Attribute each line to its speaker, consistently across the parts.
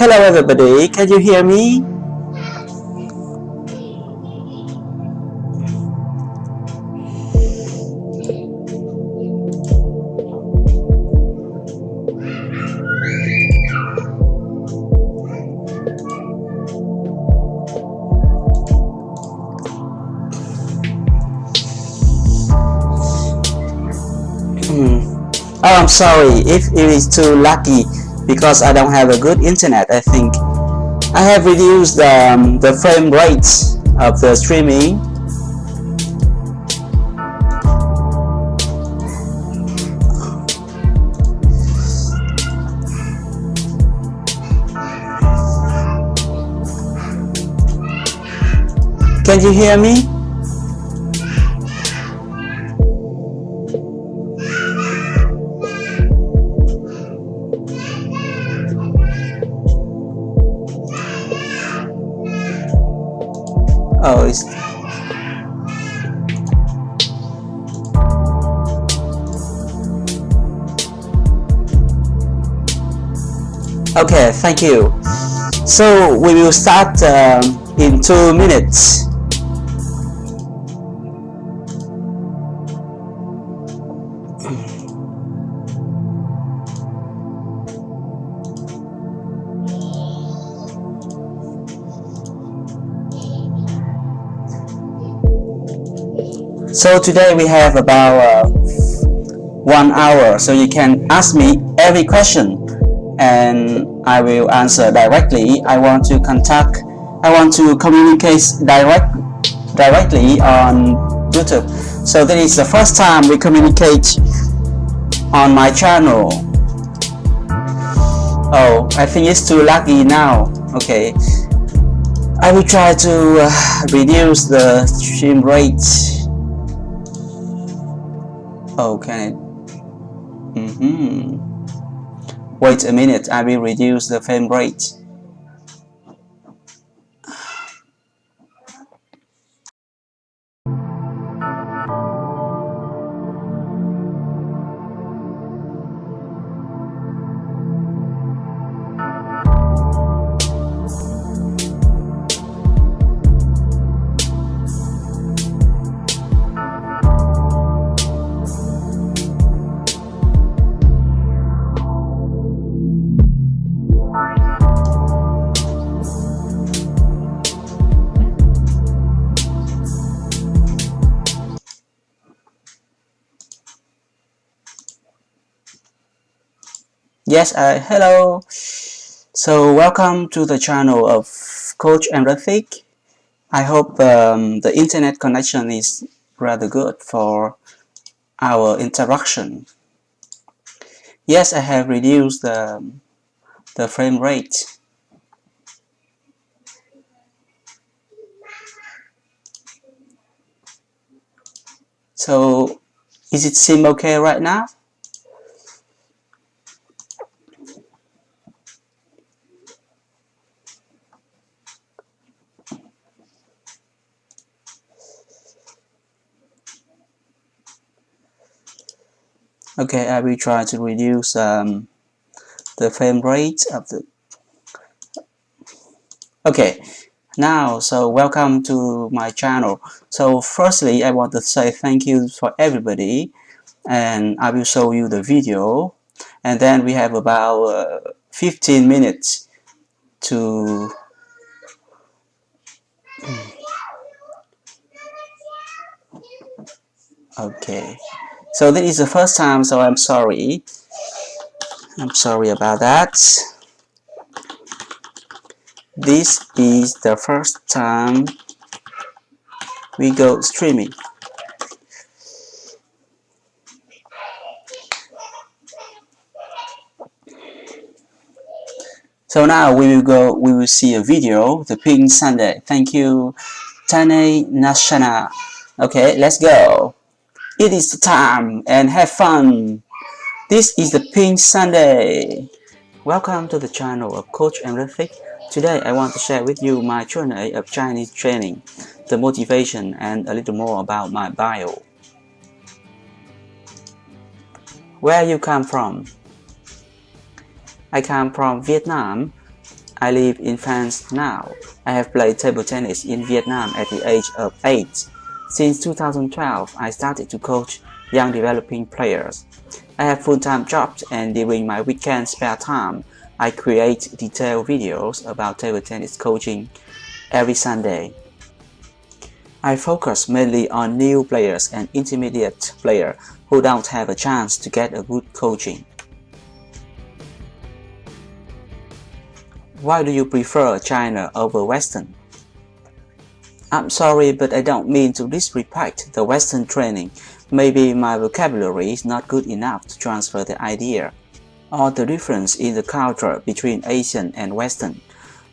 Speaker 1: Hello everybody, can you hear me? Oh, I'm sorry if it is too lucky because I don't have a good internet. I think I have reduced the frame rate of the streaming. Can you hear me? Oh, it's okay, thank you. So we will start in 2 minutes. So today we have about 1 hour, so you can ask me every question and I will answer directly. I want to communicate directly on YouTube. So this is the first time we communicate on my channel. Oh, I think it's too lucky now. Okay, I will try to reduce the stream rate. Okay. Wait a minute, I will reduce the frame rate. Yes, hello. So welcome to the channel of Coach EmRatThich. I hope the internet connection is rather good for our interaction. Yes, I have reduced the frame rate. So is it seem okay right now? Okay, I will try to reduce the frame rate of the. Okay, now so welcome to my channel. So firstly, I want to say thank you for everybody, and I will show you the video, and then we have about 15 minutes to okay. So this is the first time, so I'm sorry about that. This is the first time we go streaming. So now we will see a video, the Pink Sunday. Thank you, Tane Nashana. Okay, let's go. It is the time and have fun. This is the Pink Sunday. Welcome to the channel of Coach EmRatthich. Today I want to share with you my journey of Chinese training, the motivation, and a little more about my bio. Where you come from? I come from Vietnam. I live in France now. I have played table tennis in Vietnam at the age of 8. Since 2012, I started to coach young developing players. I have full-time jobs and during my weekend spare time, I create detailed videos about table tennis coaching every Sunday. I focus mainly on new players and intermediate players who don't have a chance to get a good coaching. Why do you prefer China over Western? I'm sorry, but I don't mean to disrespect the Western training. Maybe my vocabulary is not good enough to transfer the idea, or the difference in the culture between Asian and Western.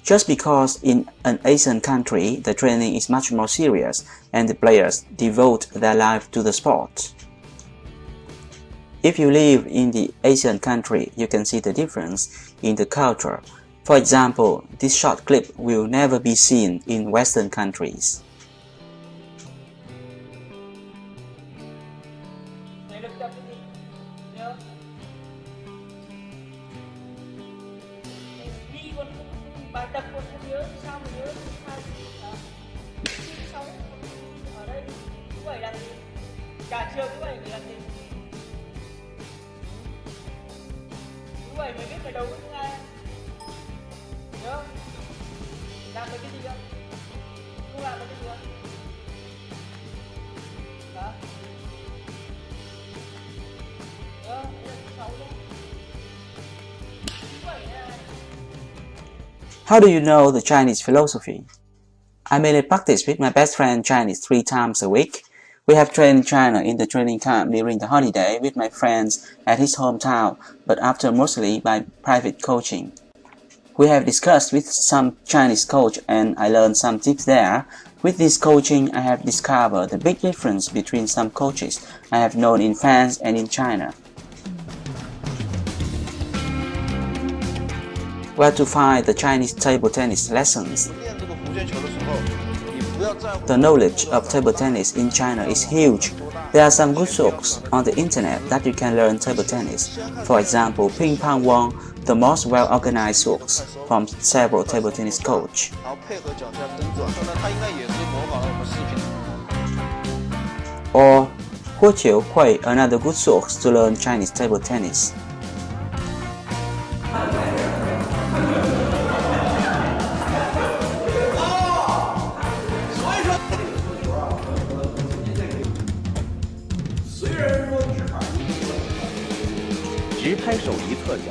Speaker 1: Just because in an Asian country the training is much more serious and the players devote their life to the sport. If you live in the Asian country, you can see the difference in the culture. For example, this short clip will never be seen in Western countries.
Speaker 2: Làm được cái gì không? Không làm được cái gì không? Đó. Đó, đây là 6 đấy.
Speaker 1: How do you know the Chinese philosophy? I mainly practice with my best friend Chinese 3 times a week. We have trained China in the training camp during the holiday with my friends at his hometown, but after mostly by private coaching. We have discussed with some Chinese coach and I learned some tips there. With this coaching, I have discovered the big difference between some coaches I have known in France and in China. Where to find the Chinese table tennis lessons? The knowledge of table tennis in China is huge. There are some good books on the internet that you can learn table tennis. For example, Ping Pong Wong, the most well-organized books from several table tennis coaches. Or Hu Qiu Hui, another good source to learn Chinese table tennis.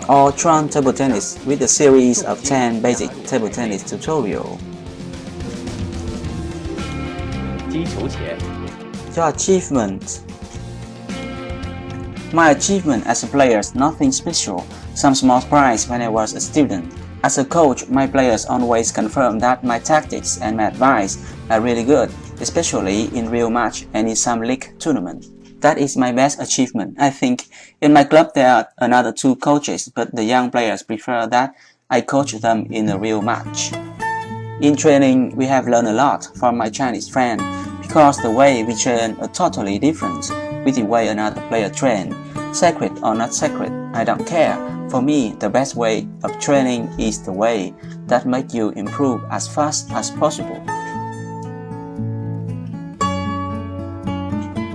Speaker 1: Or Tron Table Tennis with a series of 10 basic table tennis tutorials. Your achievement. My achievement as a player is nothing special, some small prize when I was a student. As a coach, my players always confirm that my tactics and my advice are really good, especially in real match and in some league tournament. That is my best achievement. I think in my club there are another 2 coaches, but the young players prefer that I coach them in a real match. In training, we have learned a lot from my Chinese friend because the way we train are totally different with the way another player train. Sacred or not sacred, I don't care. For me, the best way of training is the way that makes you improve as fast as possible.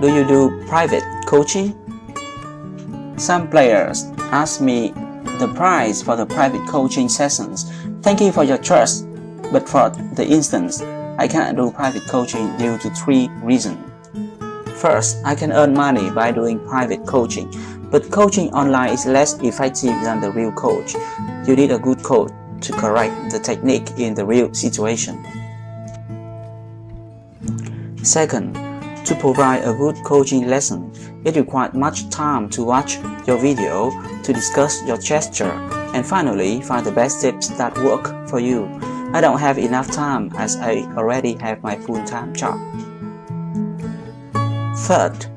Speaker 1: Do you do private coaching? Some players ask me the price for the private coaching sessions. Thank you for your trust, but for the instance, I can't do private coaching due to 3 reasons. First, I can earn money by doing private coaching, but coaching online is less effective than the real coach. You need a good coach to correct the technique in the real situation. Second, to provide a good coaching lesson, it requires much time to watch your video, to discuss your gesture, and finally find the best tips that work for you. I don't have enough time as I already have my full-time job. Third,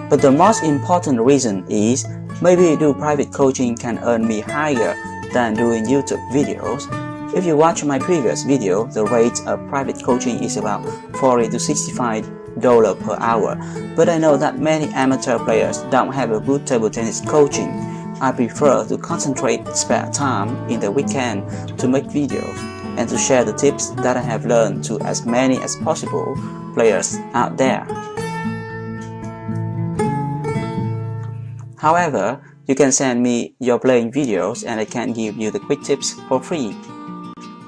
Speaker 1: but the most important reason is maybe do private coaching can earn me higher than doing YouTube videos. If you watch my previous video, the rate of private coaching is about $40 to $65 per hour, but I know that many amateur players don't have a good table tennis coaching. I prefer to concentrate spare time in the weekend to make videos and to share the tips that I have learned to as many as possible players out there. However, you can send me your playing videos and I can give you the quick tips for free.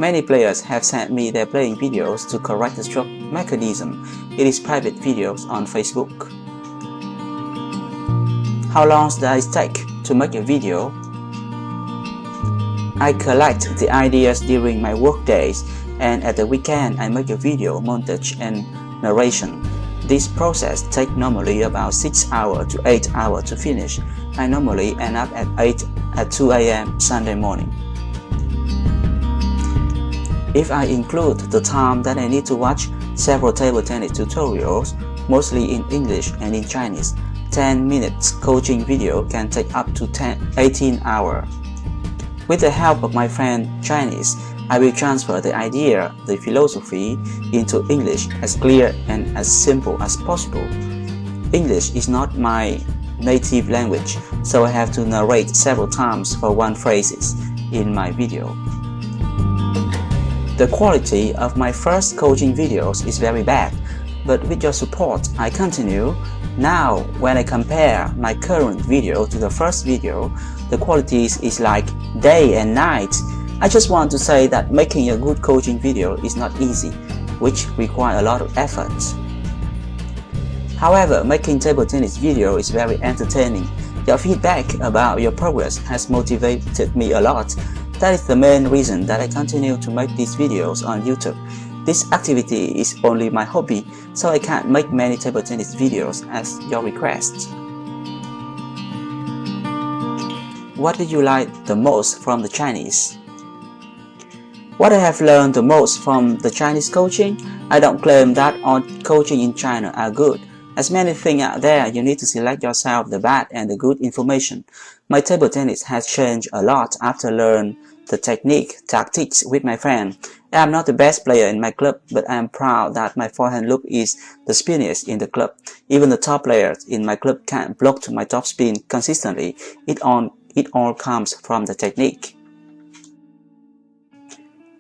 Speaker 1: Many players have sent me their playing videos to correct the stroke mechanism in these private videos on Facebook. How long does it take to make a video? I collect the ideas during my work days, and at the weekend I make a video montage and narration. This process takes normally about 6 hours to 8 hours to finish. I normally end up at 2 a.m. Sunday morning. If I include the time that I need to watch several table tennis tutorials, mostly in English and in Chinese, 10 minutes coaching video can take up to 18 hours. With the help of my friend Chinese, I will transfer the idea, the philosophy, into English as clear and as simple as possible. English is not my native language, so I have to narrate several times for one phrase in my video. The quality of my first coaching videos is very bad, but with your support, I continue. Now, when I compare my current video to the first video, the quality is like day and night. I just want to say that making a good coaching video is not easy, which requires a lot of effort. However, making table tennis video is very entertaining. Your feedback about your progress has motivated me a lot. That is the main reason that I continue to make these videos on YouTube. This activity is only my hobby, so I can't make many table tennis videos as your request. What did you like the most from the Chinese? What I have learned the most from the Chinese coaching, I don't claim that all coaching in China are good. As many things out there, you need to select yourself the bad and the good information. My table tennis has changed a lot after learning the tactics with my friend. I am not the best player in my club, but I am proud that my forehand loop is the spinniest in the club. Even the top players in my club can't block my topspin consistently. It all comes from the technique.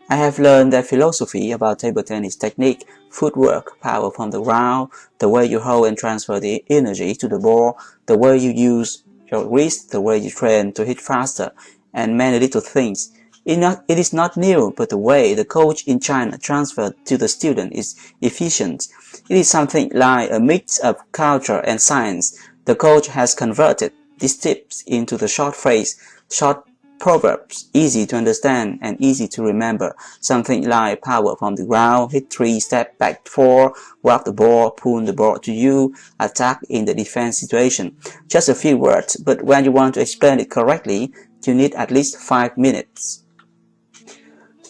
Speaker 1: I have learned their philosophy about table tennis technique, footwork, power from the ground, the way you hold and transfer the energy to the ball, the way you use your wrist, the way you train to hit faster, and many little things. It is not new, but the way the coach in China transferred to the student is efficient. It is something like a mix of culture and science. The coach has converted these tips into the short phrase, short proverbs, easy to understand and easy to remember. Something like power from the ground, hit 3, step back 4, walk the ball, pull the ball to you, attack in the defense situation. Just a few words, but when you want to explain it correctly, you need at least 5 minutes.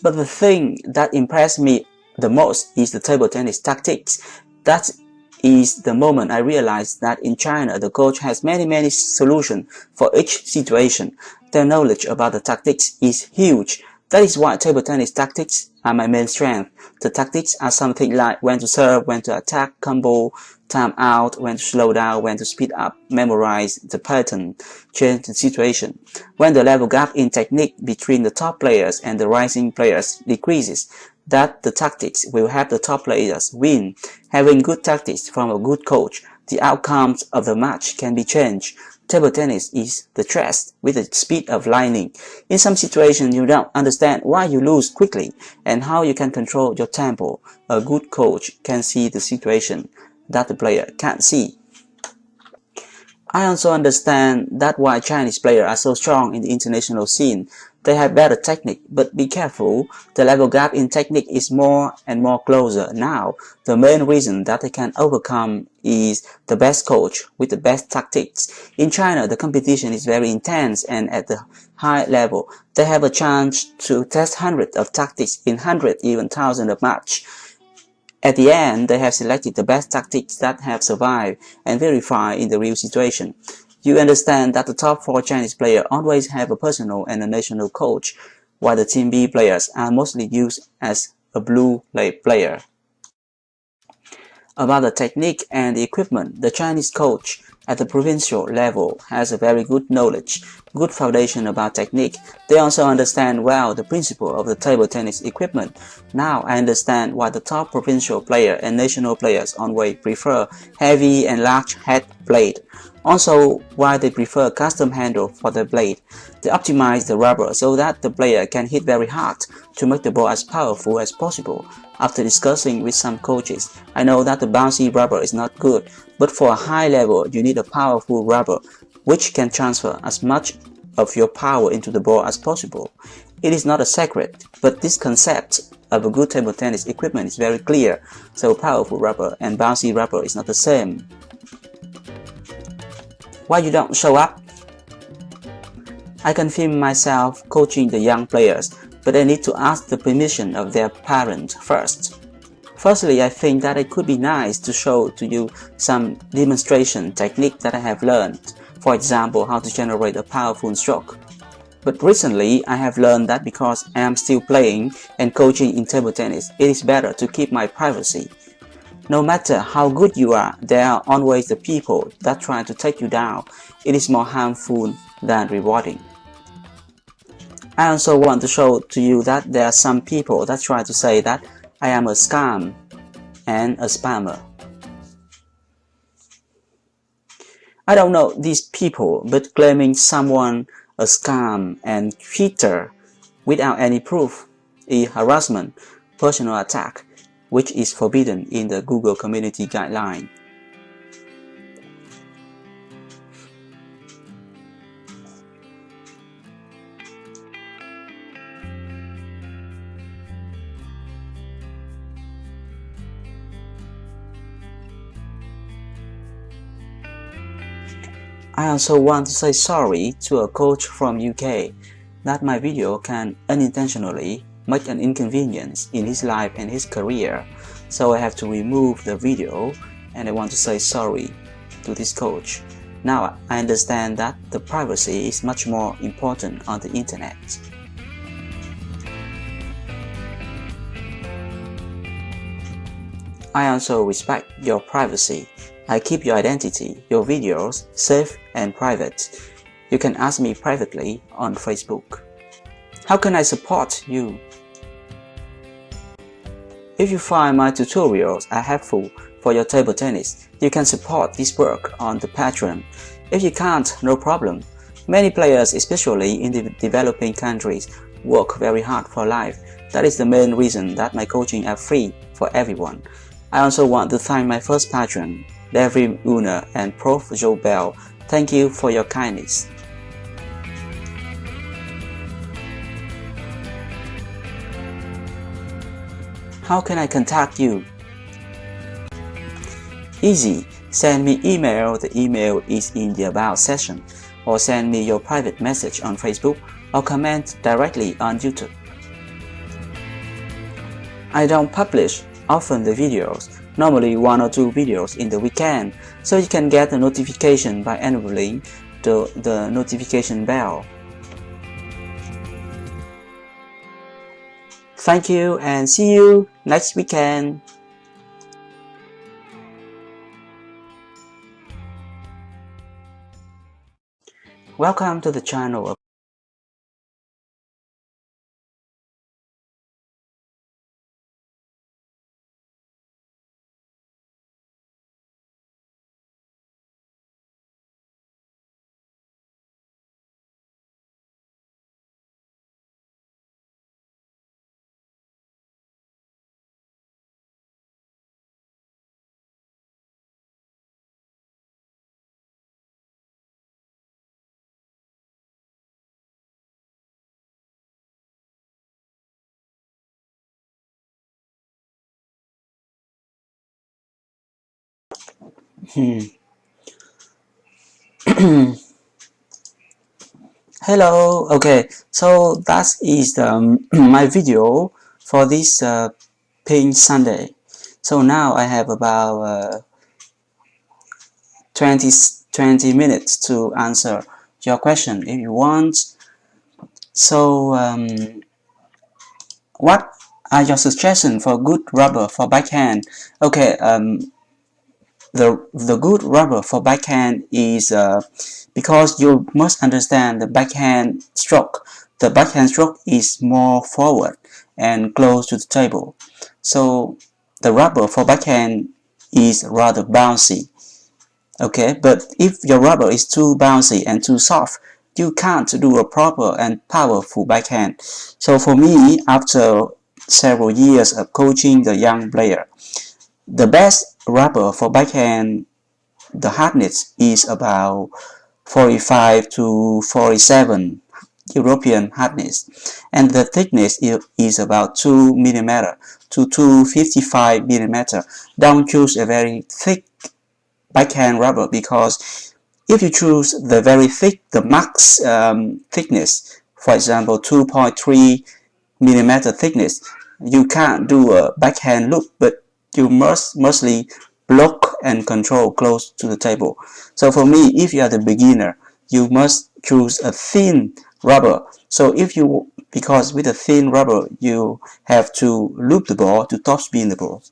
Speaker 1: But the thing that impressed me the most is the table tennis tactics. That is the moment I realized that in China the coach has many solutions for each situation. Their knowledge about the tactics is huge. That is why table tennis tactics are my main strength. The tactics are something like when to serve, when to attack, combo, time out, when to slow down, when to speed up, memorize the pattern, change the situation. When the level gap in technique between the top players and the rising players decreases, that the tactics will help the top players win. Having good tactics from a good coach, the outcomes of the match can be changed. Table tennis is the chess with the speed of lightning. In some situations, you don't understand why you lose quickly and how you can control your tempo. A good coach can see the situation that the player can't see. I also understand that why Chinese players are so strong in the international scene. They have better technique, but be careful, the level gap in technique is more and more closer now. The main reason that they can overcome is the best coach with the best tactics. In China, the competition is very intense and at the high level, they have a chance to test hundreds of tactics in hundreds, even thousands of matches. At the end, they have selected the best tactics that have survived and verified in the real situation. You understand that the top 4 Chinese players always have a personal and a national coach, while the Team B players are mostly used as a blue player. About the technique and the equipment, the Chinese coach at the provincial level has a very good knowledge. good foundation about technique. They also understand well the principle of the table tennis equipment. Now I understand why the top provincial player and national players always prefer heavy and large head blade. Also, why they prefer custom handle for the blade. They optimize the rubber so that the player can hit very hard to make the ball as powerful as possible. After discussing with some coaches, I know that the bouncy rubber is not good, but for a high level you need a powerful rubber which can transfer as much of your power into the ball as possible. It is not a secret, but this concept of a good table tennis equipment is very clear, so powerful rubber and bouncy rubber is not the same. Why you don't show up? I can film myself coaching the young players, but I need to ask the permission of their parent first. Firstly, I think that it could be nice to show to you some demonstration technique that I have learned, for example, how to generate a powerful stroke. But recently, I have learned that because I am still playing and coaching in table tennis, it is better to keep my privacy. No matter how good you are, there are always the people that try to take you down. It is more harmful than rewarding. I also want to show to you that there are some people that try to say that I am a scam and a spammer. I don't know these people, but claiming someone a scam and cheater without any proof is harassment, personal attack, which is forbidden in the Google Community Guideline. I also want to say sorry to a coach from UK that my video can unintentionally make an inconvenience in his life and his career, so I have to remove the video, and I want to say sorry to this coach. Now I understand that the privacy is much more important on the internet. I also respect your privacy. I keep your identity, your videos, safe and private. You can ask me privately on Facebook. How can I support you? If you find my tutorials are helpful for your table tennis, you can support this work on the Patreon. If you can't, no problem. Many players, especially in the developing countries, work very hard for life. That is the main reason that my coaching are free for everyone. I also want to thank my first patron, David Una and Prof. Joe Bell. Thank you for your kindness. How can I contact you? Easy. Send me email. The email is in the About section. Or send me your private message on Facebook or comment directly on YouTube. I don't publish often the videos, normally 1 or 2 videos in the weekend, so you can get the notification by enabling the notification bell. Thank you and see you next weekend. Welcome to the channel. Hello. Okay, so that is my video for this Pink Sunday. So now I have about 20 minutes to answer your question if you want. So what are your suggestions for good rubber for backhand? Okay, the good rubber for backhand is because you must understand the backhand stroke. The backhand stroke is more forward and close to the table. So the rubber for backhand is rather bouncy. Okay, but if your rubber is too bouncy and too soft, you can't do a proper and powerful backhand. So for me, after several years of coaching the young player, the best rubber for backhand, the hardness is about 45 to 47 European hardness, and the thickness is about 2 millimeter to 255 millimeter. Don't choose a very thick backhand rubber, because if you choose the very thick, the max thickness, for example 2.3 millimeter thickness, you can't do a backhand loop, but you must mostly block and control close to the table. So for me, if you are the beginner, you must choose a thin rubber. So if you, because with a thin rubber, you have to loop the ball to topspin the ball.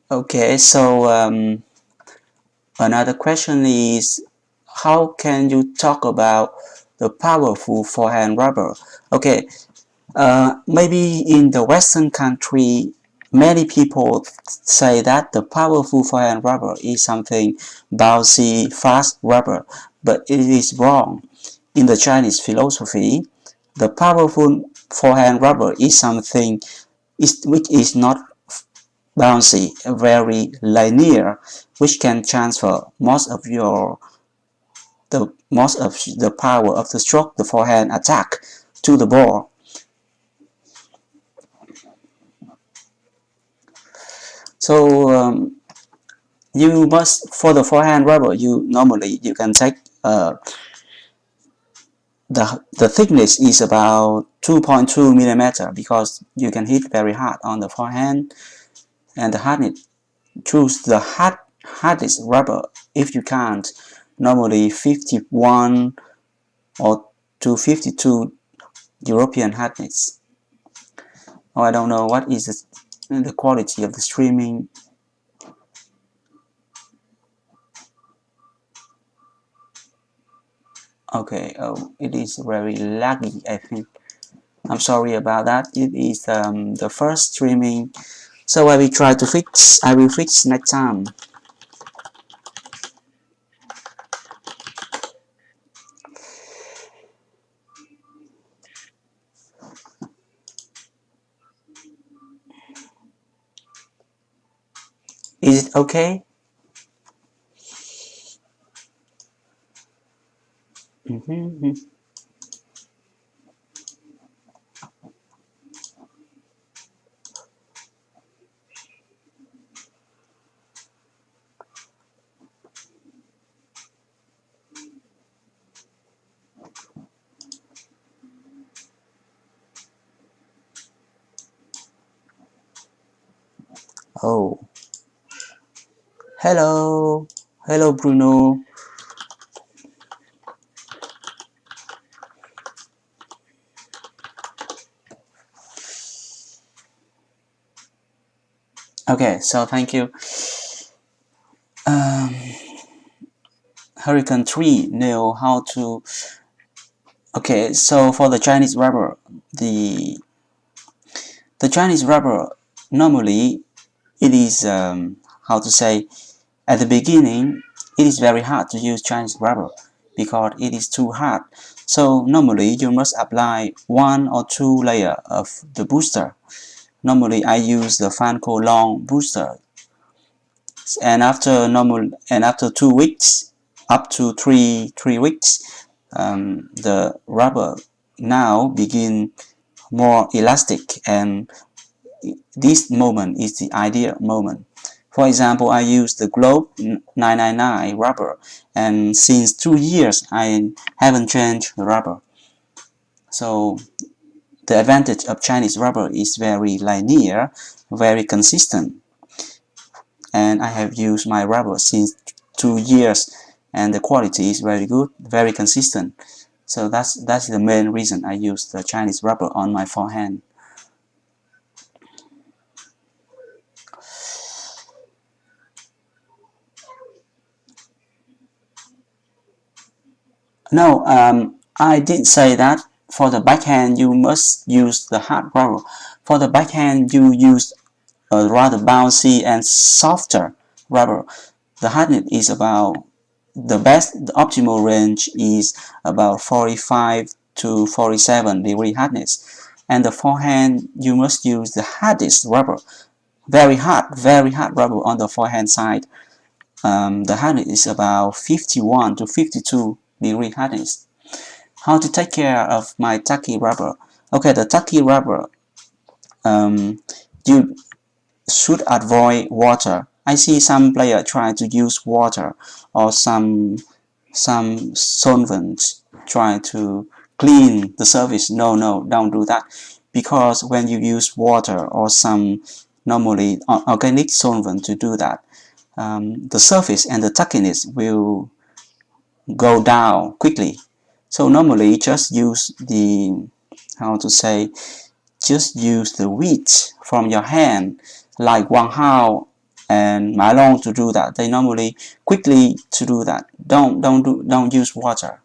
Speaker 1: Okay, so another question is, how can you talk about the powerful forehand rubber? Okay, maybe in the Western country, many people say that the powerful forehand rubber is something bouncy, fast rubber, but it is wrong. In the Chinese philosophy, the powerful forehand rubber is something which is not bouncy, very linear, which can transfer most of the power of the stroke, the forehand attack, to the ball. So you must, for the forehand rubber, you can take the thickness is about 2.2 millimeter, because you can hit very hard on the forehand. And the hardness, choose the hardest rubber. If you can't, normally 51 or to 52 European hardness. Oh, I don't know what is the quality of the streaming. Okay, oh, it is very laggy, I think. I'm sorry about that. It is the first streaming, so I will try to fix. I will fix next time. Is it okay? Oh, hello, hello, Bruno. Okay, so thank you. Um, Hurricane 3 know how to. Okay, so for the Chinese rubber, the Chinese rubber, normally it is how to say, at the beginning it is very hard to use Chinese rubber because it is too hard. So normally you must apply 1 or 2 layers of the booster. Normally I use the Fanco long booster, and after 2 weeks, up to three weeks, the rubber now begin more elastic, and this moment is the ideal moment. For example, I use the Globe 999 rubber, and since 2 years I haven't changed the rubber. So the advantage of Chinese rubber is very linear, very consistent, and I have used my rubber since 2 years, and the quality is very good, very consistent. So that's the main reason I use the Chinese rubber on my forehand. No, I didn't say that. For the backhand, you must use the hard rubber. For the backhand, you use a rather bouncy and softer rubber. The hardness is about the optimal range is about 45 to 47 degree hardness. And the forehand, you must use the hardest rubber, very hard rubber on the forehand side. The hardness is about 51 to 52 degree hardness. How to take care of my tacky rubber? Okay, the tacky rubber, you should avoid water. I see some player try to use water or some solvents try to clean the surface. No, no, don't do that, because when you use water or some normally organic solvent to do that, the surface and the tackiness will go down quickly. So normally just use the, how to say, just use the weight from your hand, like Wang Hao and Ma Long to do that. They normally quickly to do that. Don't use water.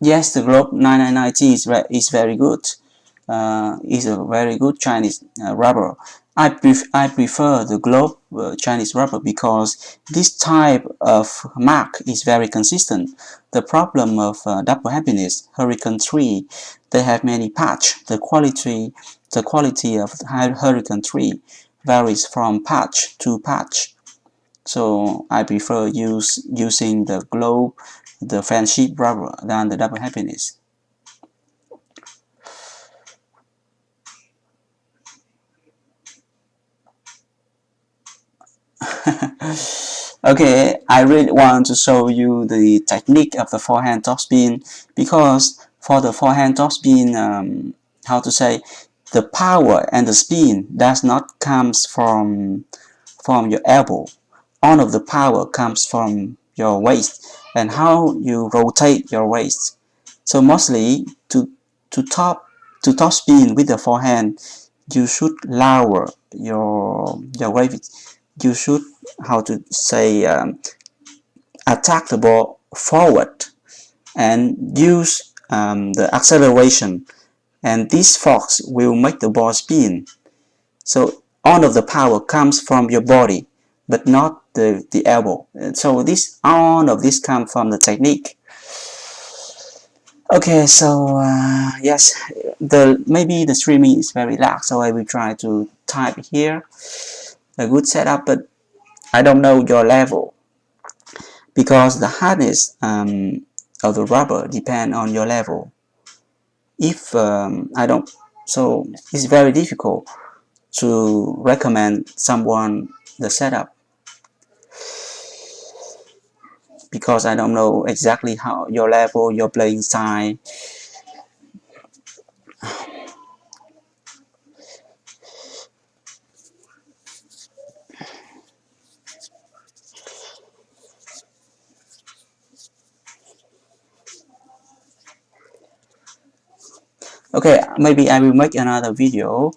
Speaker 1: Yes, the Globe 999T is very good. Is a very good Chinese rubber. I prefer the Globe Chinese rubber because this type of mark is very consistent. The problem of double happiness, Hurricane 3, they have many patch. The quality of Hurricane 3 varies from patch to patch. So I prefer using the Globe, the friendship rubber than the double happiness. Okay, I really want to show you the technique of the forehand topspin, because for the forehand topspin, how to say, the power and the spin does not comes from your elbow. All of the power comes from your waist and how you rotate your waist. So mostly to top spin with the forehand, you should lower your weight. You should, how to say, attack the ball forward and use the acceleration, and this force will make the ball spin. So all of the power comes from your body, but not the elbow. So all of this comes from the technique. Okay, so yes, maybe the streaming is very lag, so I will try to type here a good setup, but I don't know your level, because the hardness of the rubber depend on your level. If I don't, so it's very difficult to recommend someone the setup, because I don't know exactly how your level, your playing style. Okay, maybe I will make another video.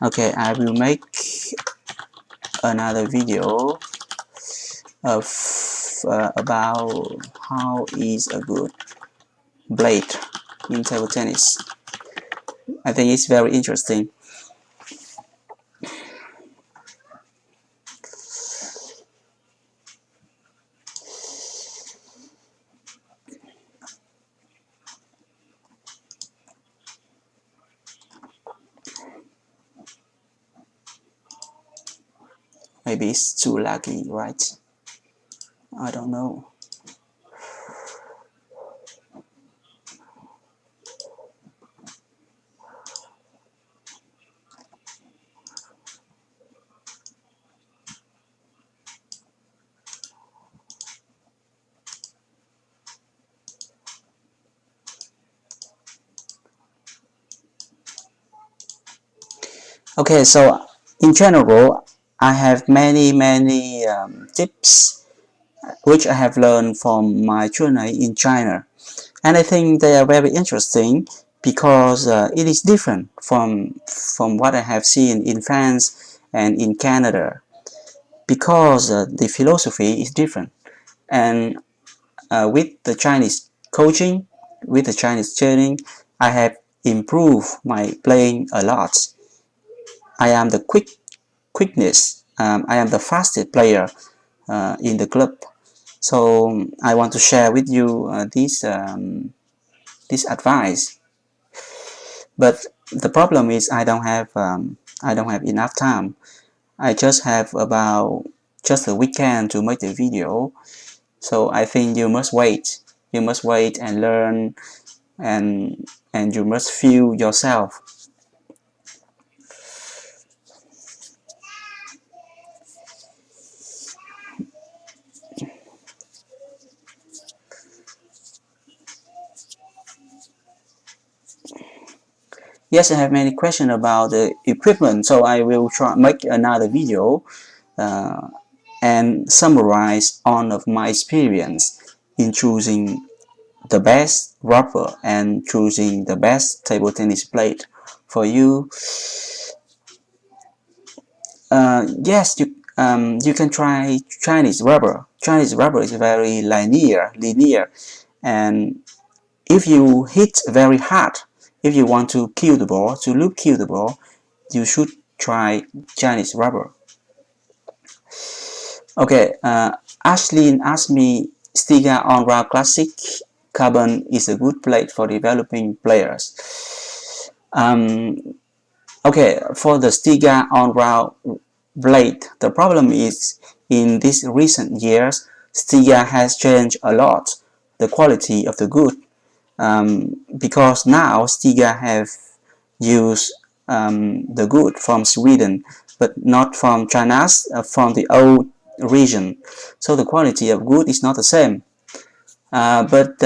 Speaker 1: Okay, I will make another video of about how is a good blade in table tennis. I think it's very interesting. Maybe it's too laggy, right? I don't know. Okay, so in general, I have many tips which I have learned from my journey in China, and I think they are very interesting because it is different from what I have seen in France and in Canada, because the philosophy is different. And with the Chinese coaching, with the Chinese training, I have improved my playing a lot. I am the quickness. I am the fastest player in the club. So I want to share with you this advice. But the problem is I don't have enough time. I just have about just a weekend to make the video. So I think you must wait. You must wait and learn, and you must feel yourself. Yes, I have many questions about the equipment, so I will try make another video uh, and summarize all of my experience in choosing the best rubber and choosing the best table tennis plate for you. Yes, you can try Chinese rubber. Chinese rubber is very linear, and if you hit very hard, if you want to kill the ball, kill the ball, you should try Chinese rubber. Okay, Ashley asked me, Stiga on Raw Classic Carbon is a good plate for developing players. Um, okay, for the Stiga on Raw blade, the problem is in these recent years, Stiga has changed a lot the quality of the good, because now Stiga have used the good from Sweden, but not from China's, from the old region. So the quality of good is not the same. But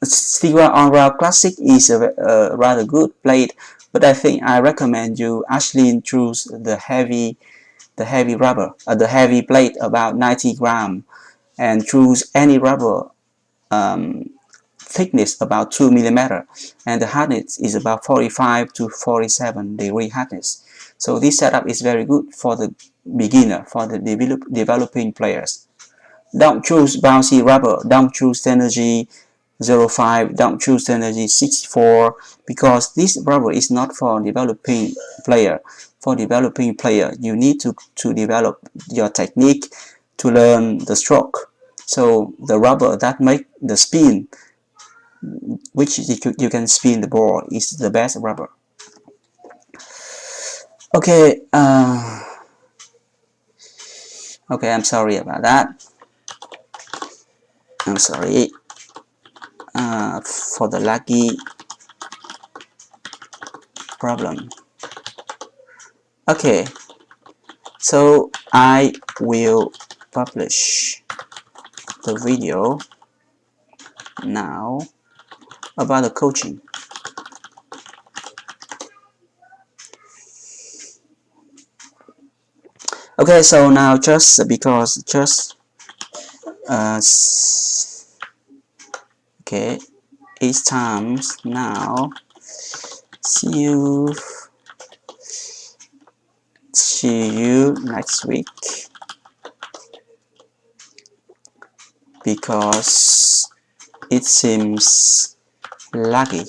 Speaker 1: Stiga on Raw Classic is a rather good plate, but I think I recommend you actually choose the heavy rubber, the heavy plate about 90 gram, and choose any rubber um, thickness about 2 millimeter, and the hardness is about 45 to 47 degree hardness. So this setup is very good for the beginner, for the developing players. Don't choose bouncy rubber, don't choose Synergy 05, don't choose Synergy 64, because this rubber is not for developing player. For developing player, you need to develop your technique to learn the stroke. So the rubber that make the spin, which you can spin the ball, is the best rubber. Okay, okay, I'm sorry about that. I'm sorry for the lucky problem. Okay, so I will publish the video now about the coaching. Okay, so now just because okay, it's time now. See you next week, because it seems lucky.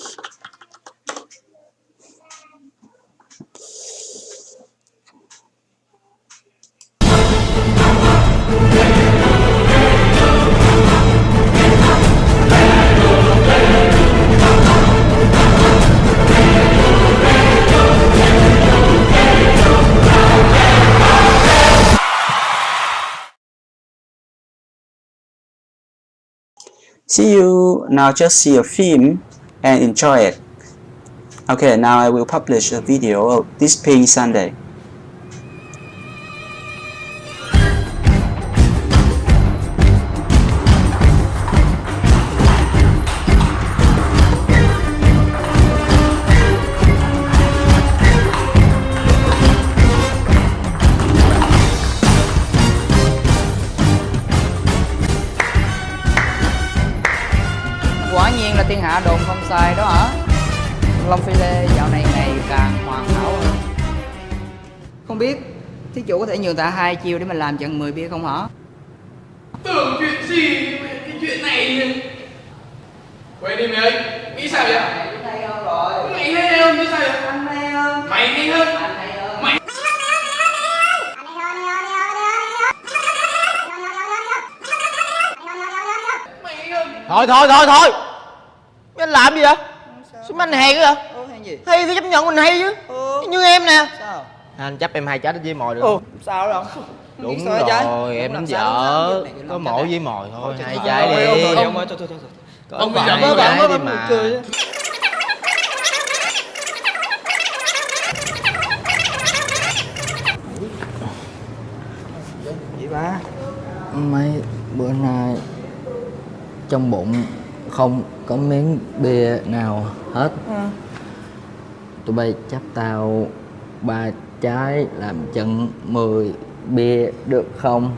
Speaker 1: See you now. Just see a film and enjoy it. Okay, now I will publish a video of this pink Sunday.
Speaker 2: Dạ đồn không sai đó hả? Long phi lê dạo này ngày càng hoàn hảo hơn. Không biết thí chủ có thể nhường tạ 2 chiêu để mình làm trận 10 bia không hả?
Speaker 3: Tưởng chuyện gì cái chuyện này. Quên đi mày ơi, nghĩ sao vậy?
Speaker 2: Mày hay hơn rồi.
Speaker 3: Mày hay hơn, nghĩ sao vậy?
Speaker 2: Anh hay hơn.
Speaker 3: Mày hay hơn.
Speaker 2: Anh hay hơn.
Speaker 3: Mày
Speaker 4: Thôi thôi thôi thôi. Anh làm gì vậy? Sao anh hèn vậy?
Speaker 2: Hay gì?
Speaker 4: Hay thì chấp nhận mình hay chứ. Như em nè.
Speaker 2: Sao?
Speaker 4: Anh chấp em 2 trái với mồi được
Speaker 2: Ồ,
Speaker 4: không?
Speaker 2: sao đó?
Speaker 4: Đúng
Speaker 2: Sao vậy?
Speaker 4: rồi, em
Speaker 2: Làm
Speaker 4: đánh
Speaker 2: sao,
Speaker 4: vợ.
Speaker 2: làm sao?
Speaker 4: Có mổ với mồi thôi, 2
Speaker 2: Thôi,
Speaker 4: trái
Speaker 2: thôi,
Speaker 4: đi.
Speaker 2: thôi, thôi, thôi, thôi.
Speaker 4: Có
Speaker 3: Ông bây giờ
Speaker 4: vài
Speaker 3: mới
Speaker 4: trái
Speaker 3: bảo
Speaker 4: đi mà.
Speaker 2: cười. Gì ba?
Speaker 5: Mấy bữa nay trong bụng không có miếng bia nào hết. Tụi bay chấp tao 3 trái làm trận 10 bia được không?